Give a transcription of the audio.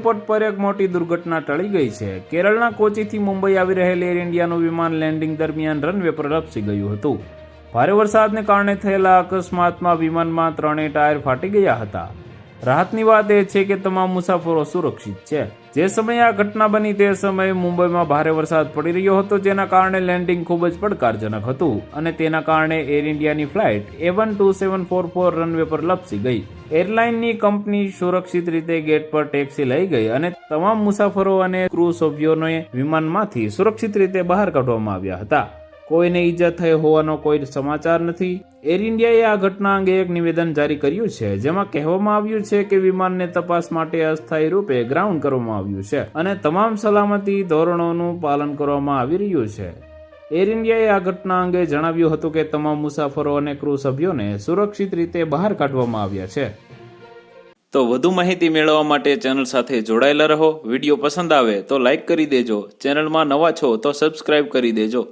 Airport પર એક મોટી દુર્ઘટના ટળી ગઈ છે। કેરળના કોચીથી મુંબઈ આવી રહેલ એર ઇન્ડિયાનું વિમાન લેન્ડિંગ દરમિયાન રનવે પર લપસી ગયું હતું। ભારે વરસાદને કારણે થયેલા અકસ્માતમાં વિમાનમાં 3 ટાયર ફાટી ગયા હતા। રાહતની વાત એ છે કે તમામ મુસાફરો સુરક્ષિત છે। જે સમયે આ ઘટના બની તે સમયે મુંબઈમાં ભારે વરસાદ પડી રહ્યો હતો, જેના કારણે લેન્ડિંગ ખૂબ જ પડકારજનક હતું અને તેના કારણે એર ઇન્ડિયાની ફ્લાઇટ A12744 રનવે પર લપસી ગઈ। એરલાઇનની કંપની સુરક્ષિત રીતે ગેટ પર ટેક્સી લઈ ગઈ અને તમામ મુસાફરો અને ક્રૂ સભ્યોને વિમાનમાંથી સુરક્ષિત રીતે બહાર કાઢવામાં આવ્યા હતા। કોઈને ઈજા થઈ હોવાનો કોઈ સમાચાર નથી। એર ઇન્ડિયાએ આ ઘટના અંગે એક નિવેદન જારી કર્યું છે, જેમાં કહેવામાં આવ્યું છે કે વિમાનને તપાસ માટે અસ્થાયી રૂપે ગ્રાઉન્ડ કરવામાં આવ્યું છે અને તમામ સલામતી ધોરણોનું પાલન કરવામાં આવી રહ્યું છે। એર ઇન્ડિયાએ આ ઘટના અંગે જણાવ્યું હતું કે તમામ મુસાફરો અને ક્રૂ સભ્યોને સુરક્ષિત રીતે બહાર કાઢવામાં આવ્યા છે। તો વધુ માહિતી મેળવવા માટે ચેનલ સાથે જોડાયેલા રહો। વિડીયો પસંદ આવે તો લાઇક કરી દેજો। ચેનલમાં નવા છો તો સબસ્ક્રાઇબ કરી દેજો।